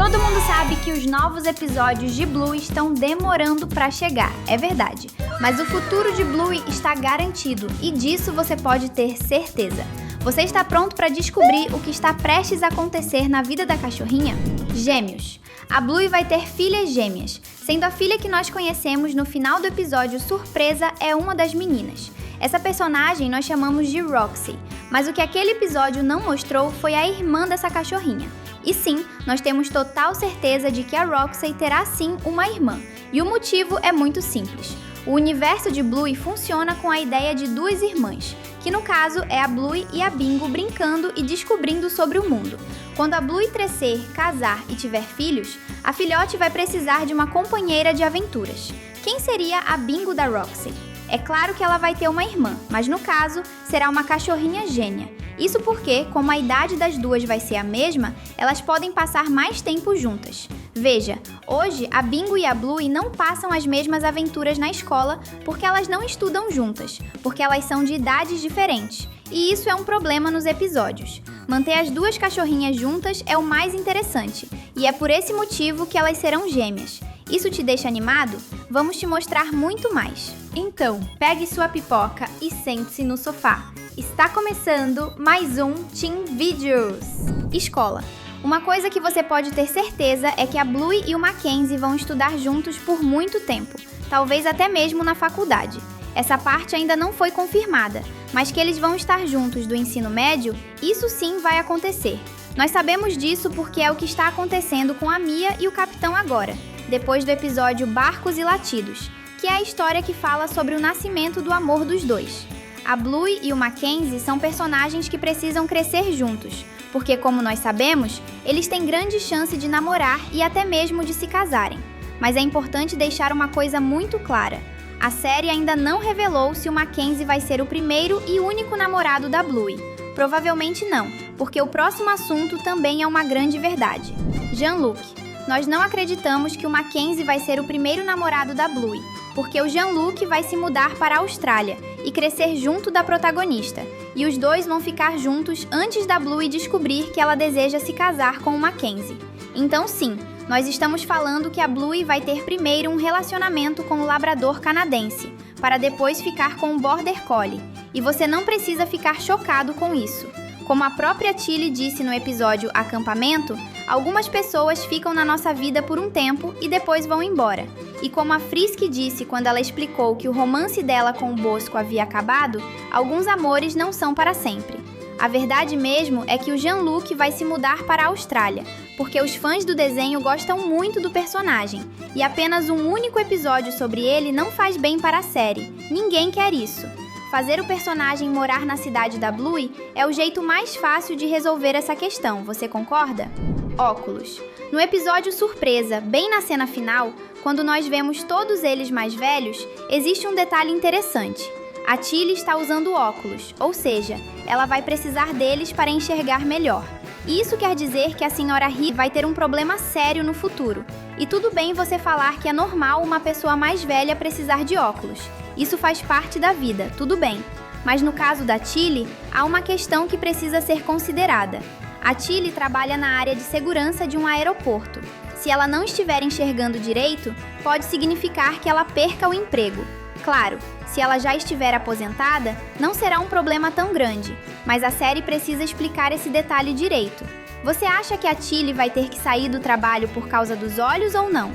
Todo mundo sabe que os novos episódios de Bluey estão demorando pra chegar, é verdade. Mas o futuro de Bluey está garantido e disso você pode ter certeza. Você está pronto para descobrir o que está prestes a acontecer na vida da cachorrinha? Gêmeos. A Bluey vai ter filhas gêmeas, sendo a filha que nós conhecemos no final do episódio surpresa é uma das meninas. Essa personagem nós chamamos de Roxy, mas o que aquele episódio não mostrou foi a irmã dessa cachorrinha. E sim, nós temos total certeza de que a Roxy terá sim uma irmã, e o motivo é muito simples. O universo de Bluey funciona com a ideia de duas irmãs, que no caso é a Bluey e a Bingo brincando e descobrindo sobre o mundo. Quando a Bluey crescer, casar e tiver filhos, a filhote vai precisar de uma companheira de aventuras. Quem seria a Bingo da Roxy? É claro que ela vai ter uma irmã, mas no caso, será uma cachorrinha gêmea. Isso porque, como a idade das duas vai ser a mesma, elas podem passar mais tempo juntas. Veja, hoje a Bingo e a Bluey não passam as mesmas aventuras na escola porque elas não estudam juntas, porque elas são de idades diferentes. E isso é um problema nos episódios. Manter as duas cachorrinhas juntas é o mais interessante, e é por esse motivo que elas serão gêmeas. Isso te deixa animado? Vamos te mostrar muito mais. Então, pegue sua pipoca e sente-se no sofá. Está começando mais um Teen Videos. Escola. Uma coisa que você pode ter certeza é que a Bluey e o Mackenzie vão estudar juntos por muito tempo, talvez até mesmo na faculdade. Essa parte ainda não foi confirmada, mas que eles vão estar juntos do ensino médio, isso sim vai acontecer. Nós sabemos disso porque é o que está acontecendo com a Mia e o Capitão agora, depois do episódio Barcos e Latidos, que é a história que fala sobre o nascimento do amor dos dois. A Bluey e o Mackenzie são personagens que precisam crescer juntos, porque como nós sabemos, eles têm grande chance de namorar e até mesmo de se casarem. Mas é importante deixar uma coisa muito clara. A série ainda não revelou se o Mackenzie vai ser o primeiro e único namorado da Bluey. Provavelmente não, porque o próximo assunto também é uma grande verdade. Jean-Luc. Nós não acreditamos que o Mackenzie vai ser o primeiro namorado da Bluey, porque o Jean-Luc vai se mudar para a Austrália e crescer junto da protagonista, e os dois vão ficar juntos antes da Bluey descobrir que ela deseja se casar com o Mackenzie. Então sim, nós estamos falando que a Bluey vai ter primeiro um relacionamento com o labrador canadense, para depois ficar com o Border Collie, e você não precisa ficar chocado com isso. Como a própria Tilly disse no episódio Acampamento, algumas pessoas ficam na nossa vida por um tempo e depois vão embora. E como a Frisk disse quando ela explicou que o romance dela com o Bosco havia acabado, alguns amores não são para sempre. A verdade mesmo é que o Jean-Luc vai se mudar para a Austrália, porque os fãs do desenho gostam muito do personagem, e apenas um único episódio sobre ele não faz bem para a série. Ninguém quer isso. Fazer o personagem morar na cidade da Bluey é o jeito mais fácil de resolver essa questão, você concorda? Óculos. No episódio surpresa, bem na cena final, quando nós vemos todos eles mais velhos, existe um detalhe interessante. A Tilly está usando óculos, ou seja, ela vai precisar deles para enxergar melhor. E isso quer dizer que a Sra. Hi vai ter um problema sério no futuro. E tudo bem você falar que é normal uma pessoa mais velha precisar de óculos. Isso faz parte da vida, tudo bem. Mas no caso da Tilly, há uma questão que precisa ser considerada. A Tilly trabalha na área de segurança de um aeroporto. Se ela não estiver enxergando direito, pode significar que ela perca o emprego. Claro, se ela já estiver aposentada, não será um problema tão grande, mas a série precisa explicar esse detalhe direito. Você acha que a Tilly vai ter que sair do trabalho por causa dos olhos ou não?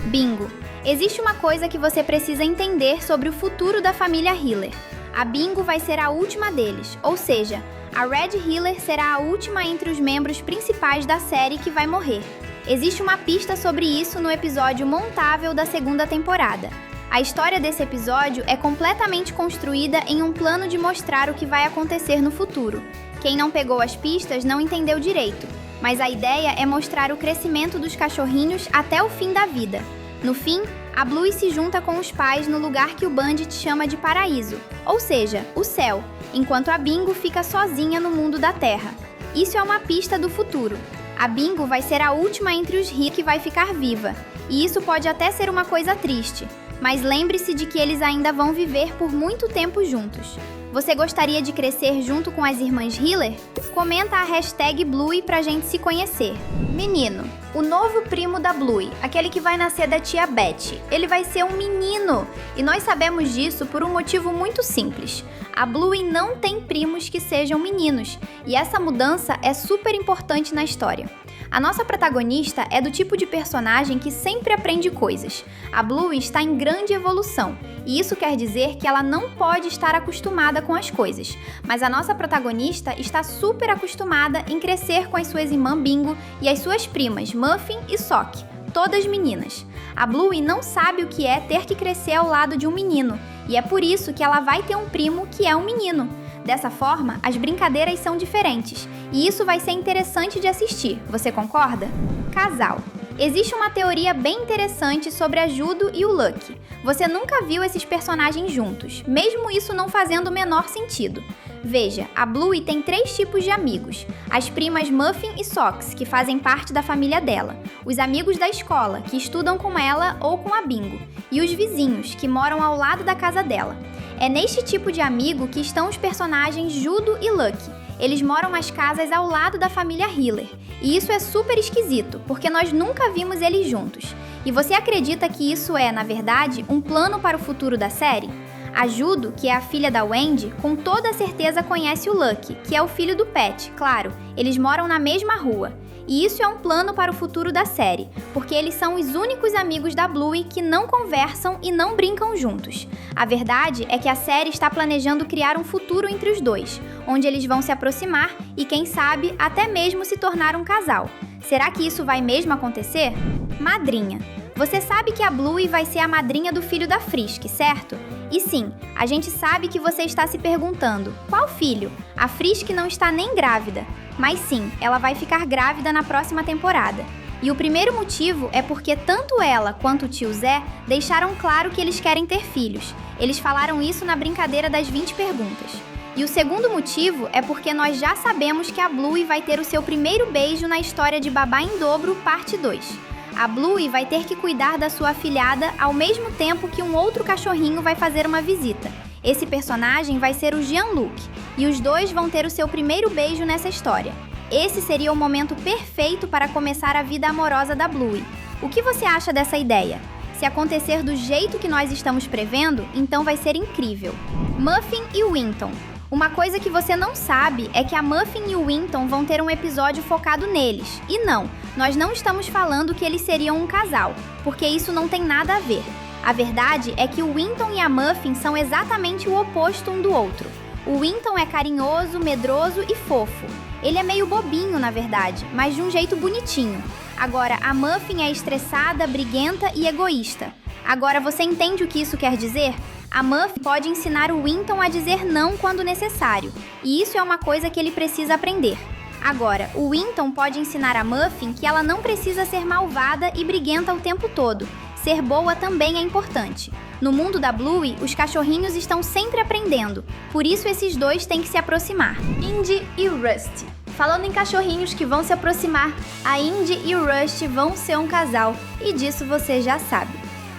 Bingo. Existe uma coisa que você precisa entender sobre o futuro da família Hiller. A Bingo vai ser a última deles, ou seja, a Red Hiller será a última entre os membros principais da série que vai morrer. Existe uma pista sobre isso no episódio montável da segunda temporada. A história desse episódio é completamente construída em um plano de mostrar o que vai acontecer no futuro. Quem não pegou as pistas não entendeu direito, mas a ideia é mostrar o crescimento dos cachorrinhos até o fim da vida. No fim, a Bluey se junta com os pais no lugar que o Bandit chama de paraíso, ou seja, o céu, enquanto a Bingo fica sozinha no mundo da Terra. Isso é uma pista do futuro. A Bingo vai ser a última entre os Hi que vai ficar viva, e isso pode até ser uma coisa triste, mas lembre-se de que eles ainda vão viver por muito tempo juntos. Você gostaria de crescer junto com as irmãs Hiller? Comenta a hashtag Bluey pra gente se conhecer. Menino. O novo primo da Bluey, aquele que vai nascer da tia Betty, ele vai ser um menino. E nós sabemos disso por um motivo muito simples. A Bluey não tem primos que sejam meninos, e essa mudança é super importante na história. A nossa protagonista é do tipo de personagem que sempre aprende coisas. A Bluey está em grande evolução, e isso quer dizer que ela não pode estar acostumada com as coisas. Mas a nossa protagonista está super acostumada em crescer com as suas irmãs Bingo e as suas primas Muffin e Sock, todas meninas. A Bluey não sabe o que é ter que crescer ao lado de um menino, e é por isso que ela vai ter um primo que é um menino. Dessa forma, as brincadeiras são diferentes, e isso vai ser interessante de assistir, você concorda? Casal. Existe uma teoria bem interessante sobre a Judo e o Lucky. Você nunca viu esses personagens juntos, mesmo isso não fazendo o menor sentido. Veja, a Bluey tem 3 tipos de amigos. As primas Muffin e Socks, que fazem parte da família dela. Os amigos da escola, que estudam com ela ou com a Bingo. E os vizinhos, que moram ao lado da casa dela. É neste tipo de amigo que estão os personagens Judo e Lucky. Eles moram nas casas ao lado da família Hiller. E isso é super esquisito, porque nós nunca vimos eles juntos. E você acredita que isso é, na verdade, um plano para o futuro da série? A Judo, que é a filha da Wendy, com toda certeza conhece o Lucky, que é o filho do Pat, claro, eles moram na mesma rua. E isso é um plano para o futuro da série, porque eles são os únicos amigos da Bluey que não conversam e não brincam juntos. A verdade é que a série está planejando criar um futuro entre os dois, onde eles vão se aproximar e, quem sabe, até mesmo se tornar um casal. Será que isso vai mesmo acontecer? Madrinha. Você sabe que a Bluey vai ser a madrinha do filho da Frisk, certo? E sim, a gente sabe que você está se perguntando, qual filho? A Frisk não está nem grávida. Mas sim, ela vai ficar grávida na próxima temporada. E o primeiro motivo é porque tanto ela quanto o tio Zé deixaram claro que eles querem ter filhos. Eles falaram isso na brincadeira das 20 perguntas. E o segundo motivo é porque nós já sabemos que a Bluey vai ter o seu primeiro beijo na história de Babá em Dobro, parte 2. A Bluey vai ter que cuidar da sua afilhada ao mesmo tempo que um outro cachorrinho vai fazer uma visita. Esse personagem vai ser o Jean-Luc, e os dois vão ter o seu primeiro beijo nessa história. Esse seria o momento perfeito para começar a vida amorosa da Bluey. O que você acha dessa ideia? Se acontecer do jeito que nós estamos prevendo, então vai ser incrível. Muffin e Winton. Uma coisa que você não sabe é que a Muffin e o Winton vão ter um episódio focado neles. E não, nós não estamos falando que eles seriam um casal, porque isso não tem nada a ver. A verdade é que o Winton e a Muffin são exatamente o oposto um do outro. O Winton é carinhoso, medroso e fofo. Ele é meio bobinho, na verdade, mas de um jeito bonitinho. Agora, a Muffin é estressada, briguenta e egoísta. Agora, você entende o que isso quer dizer? A Muffin pode ensinar o Winton a dizer não quando necessário, e isso é uma coisa que ele precisa aprender. Agora, o Winton pode ensinar a Muffin que ela não precisa ser malvada e briguenta o tempo todo. Ser boa também é importante. No mundo da Bluey, os cachorrinhos estão sempre aprendendo, por isso esses dois têm que se aproximar. Indy e Rusty. Falando em cachorrinhos que vão se aproximar, a Indy e o Rusty vão ser um casal, e disso você já sabe.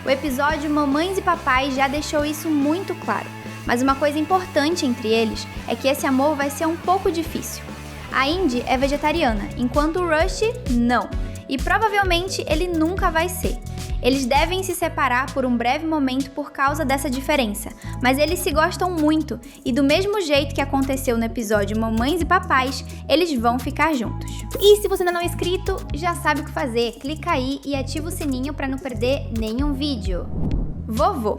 O episódio Mamães e Papais já deixou isso muito claro, mas uma coisa importante entre eles é que esse amor vai ser um pouco difícil. A Indy é vegetariana, enquanto o Rusty não, e provavelmente ele nunca vai ser. Eles devem se separar por um breve momento por causa dessa diferença, mas eles se gostam muito e do mesmo jeito que aconteceu no episódio Mamães e Papais, eles vão ficar juntos. E se você ainda não é inscrito, já sabe o que fazer, clica aí e ativa o sininho para não perder nenhum vídeo. Vovô.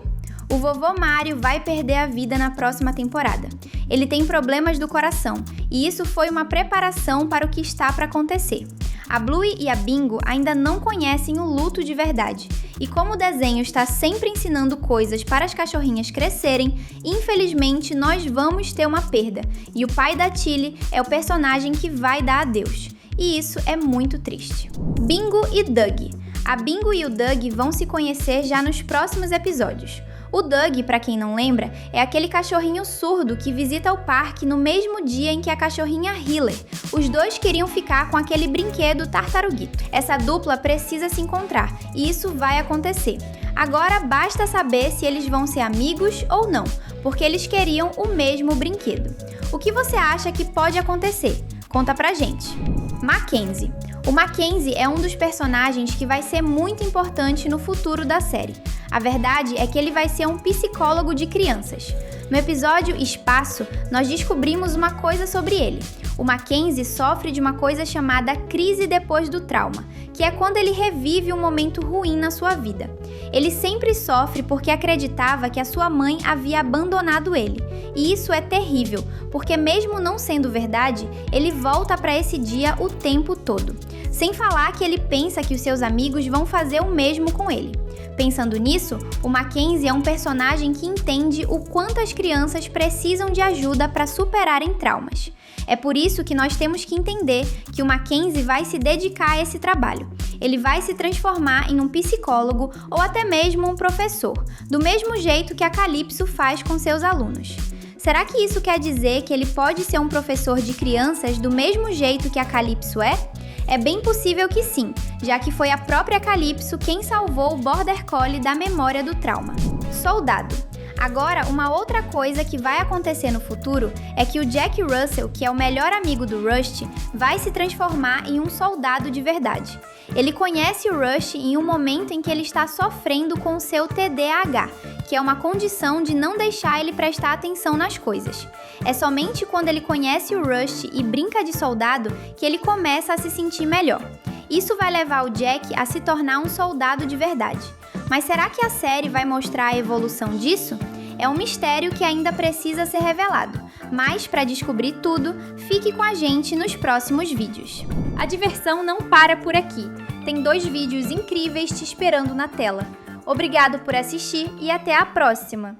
O vovô Mário vai perder a vida na próxima temporada. Ele tem problemas do coração e isso foi uma preparação para o que está para acontecer. A Bluey e a Bingo ainda não conhecem o luto de verdade. E como o desenho está sempre ensinando coisas para as cachorrinhas crescerem, infelizmente nós vamos ter uma perda. E o pai da Tilly é o personagem que vai dar adeus. E isso é muito triste. Bingo e Doug. A Bingo e o Doug vão se conhecer já nos próximos episódios. O Doug, para quem não lembra, é aquele cachorrinho surdo que visita o parque no mesmo dia em que a cachorrinha Hiller. Os dois queriam ficar com aquele brinquedo tartaruguito. Essa dupla precisa se encontrar, e isso vai acontecer. Agora basta saber se eles vão ser amigos ou não, porque eles queriam o mesmo brinquedo. O que você acha que pode acontecer? Conta pra gente. Mackenzie. O Mackenzie é um dos personagens que vai ser muito importante no futuro da série. A verdade é que ele vai ser um psicólogo de crianças. No episódio Espaço, nós descobrimos uma coisa sobre ele. O Mackenzie sofre de uma coisa chamada crise depois do trauma, que é quando ele revive um momento ruim na sua vida. Ele sempre sofre porque acreditava que a sua mãe havia abandonado ele. E isso é terrível, porque mesmo não sendo verdade, ele volta para esse dia o tempo todo. Sem falar que ele pensa que os seus amigos vão fazer o mesmo com ele. Pensando nisso, o Mackenzie é um personagem que entende o quanto as crianças precisam de ajuda para superarem traumas. É por isso que nós temos que entender que o Mackenzie vai se dedicar a esse trabalho. Ele vai se transformar em um psicólogo ou até mesmo um professor, do mesmo jeito que a Calypso faz com seus alunos. Será que isso quer dizer que ele pode ser um professor de crianças do mesmo jeito que a Calypso é? É bem possível que sim, já que foi a própria Calypso quem salvou o Border Collie da memória do trauma. Soldado. Agora, uma outra coisa que vai acontecer no futuro é que o Jack Russell, que é o melhor amigo do Rusty, vai se transformar em um soldado de verdade. Ele conhece o Rusty em um momento em que ele está sofrendo com seu TDAH, que é uma condição de não deixar ele prestar atenção nas coisas. É somente quando ele conhece o Rusty e brinca de soldado que ele começa a se sentir melhor. Isso vai levar o Jack a se tornar um soldado de verdade. Mas será que a série vai mostrar a evolução disso? É um mistério que ainda precisa ser revelado. Mas para descobrir tudo, fique com a gente nos próximos vídeos. A diversão não para por aqui. Tem 2 vídeos incríveis te esperando na tela. Obrigado por assistir e até a próxima!